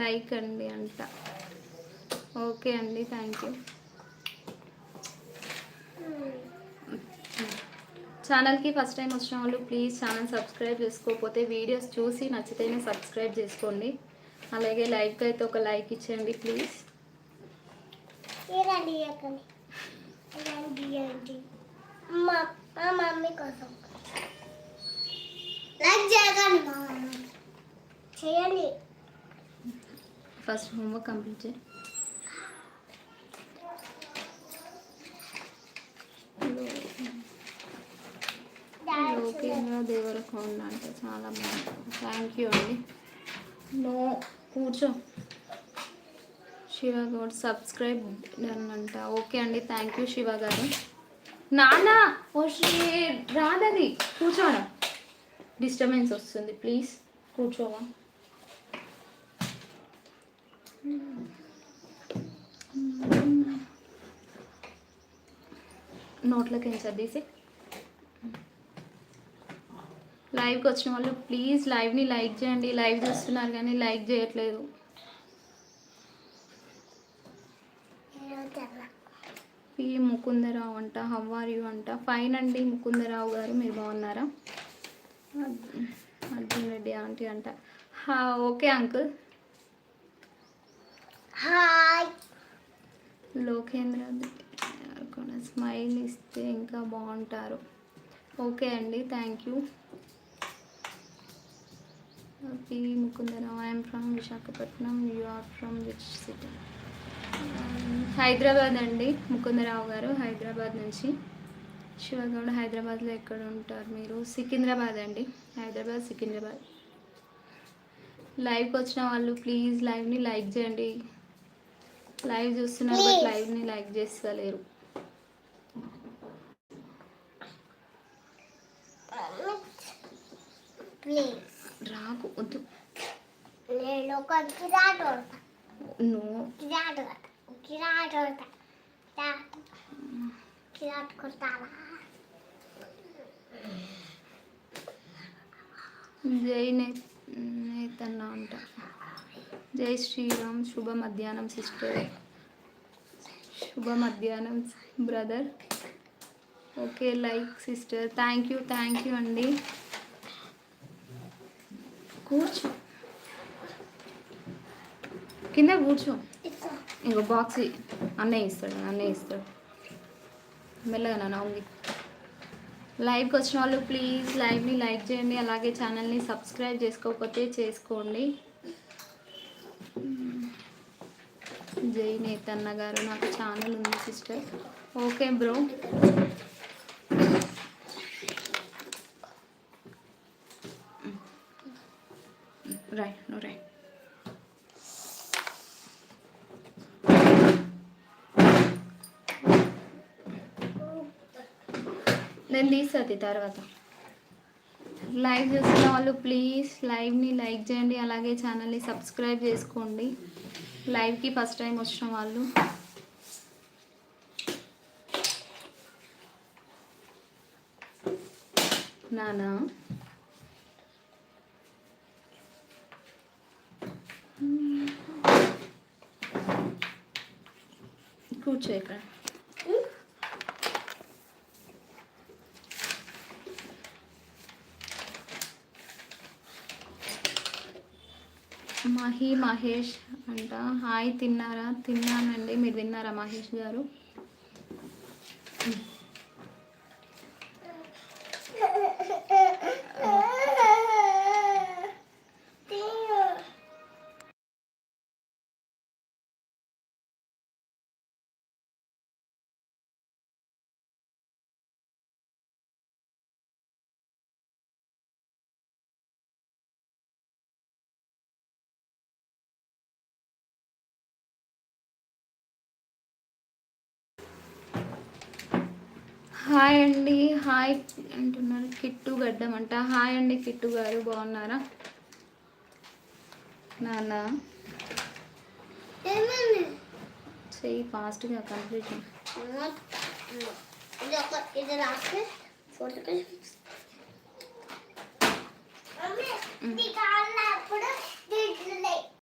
Like అండి అంట. Okay అండి, థ్యాంక్ యూ. ఛానల్కి ఫస్ట్ టైం వచ్చిన వాళ్ళు ప్లీజ్ ఛానల్ సబ్స్క్రైబ్ చేసుకోకపోతే వీడియోస్ చూసి నచ్చితేనే సబ్స్క్రైబ్ చేసుకోండి. అలాగే లైవ్కి అయితే ఒక లైక్ ఇచ్చేయండి ప్లీజ్. మమ్మీ కోసం లైక్ చేయండి. ఫస్ట్ హోంవర్క్ కంప్లీట్ చేయి. లోకేంద్ర దేవరకొండ అంటే చాలా బాగుంటుంది. థ్యాంక్ యూ అండి. నో కూర్చో. శివ గౌడ్ సబ్స్క్రైబ్ అంట. ఓకే అండి, థ్యాంక్ యూ శివ గారు. నాన్న ఓ రాదది, కూర్చోడా. డిస్టర్బెన్స్ వస్తుంది, ప్లీజ్ కూర్చోవా. నోట్లోకి ఏం చదివేసి. లైవ్కి వచ్చిన వాళ్ళు ప్లీజ్ లైవ్ని లైక్ చేయండి. లైవ్ చూస్తున్నారు కానీ లైక్ చేయట్లేదు. పి ముకుందరావు అంట. హౌ ఆర్ యూ అంట. ఫైన్ అండి ముకుందరావు గారు, మీరు బాగున్నారా. అర్జున్ రెడ్డి ఆంటీ అంట. Okay uncle. Hi. Lokendra smile ఇస్తే ఇంకా బాగుంటారు. ఓకే అండి, thank you. P Mukundarao. I'm from Visakhapatnam. You are from which city. Hyderabad అండి ముకుందరావు గారు, హైదరాబాద్ నుంచి. శివగౌడ హైదరాబాద్లో ఎక్కడ ఉంటారు మీరు. సికింద్రాబాద్ అండి, హైదరాబాద్ సికింద్రాబాద్. లైవ్కి వచ్చిన వాళ్ళు ప్లీజ్ లైవ్ని లైక్ చేయండి. లైవ్ చూస్తున్నారు బట్ లైవ్ని లైక్ చేస్తలేరు. రాకు వద్దు. నేను ఒక కిరాట్ కొడతావా. జై నేతన్న అంట. జై శ్రీరామ్. శుభ మధ్యాహ్నం సిస్టర్. శుభ మధ్యాహ్నం brother. Okay like sister. Thank you అండి. కూర్చో, కింద కూర్చో. ఇంకో బాక్స్ అన్నయ్య ఇస్తాడు. మెల్లగా నాన్న ఉంది. లైవ్కి వచ్చిన వాళ్ళు ప్లీజ్ లైవ్ని లైక్ చేయండి. అలాగే ఛానల్ని సబ్స్క్రైబ్ చేసుకోకపోతే చేసుకోండి. జై నేతన్న గారు. నాకు ఛానల్ ఉంది sister. Okay bro. Right no right. నేను తీస్తుంది తర్వాత. లైవ్ చూస్తున్న వాళ్ళు ప్లీజ్ లైవ్ని లైక్ చేయండి. అలాగే ఛానల్ని సబ్స్క్రైబ్ చేసుకోండి. లైవ్కి ఫస్ట్ టైం వచ్చిన వాళ్ళు. నానా కూర్చో ఇక్కడ. మహేష్ అంట. హాయ్, తిన్నారా. తిన్నానండి, మీరు తిన్నారా మహేష్ గారు. హాయ్ అండి. హాయ్ అంటున్నారు. కిట్టు గడ్డం అంట. హాయ్ అండి కిట్టు గారు, బాగున్నారా. నాన్న చెయ్యి ఫాస్ట్గా కంప్లీట్.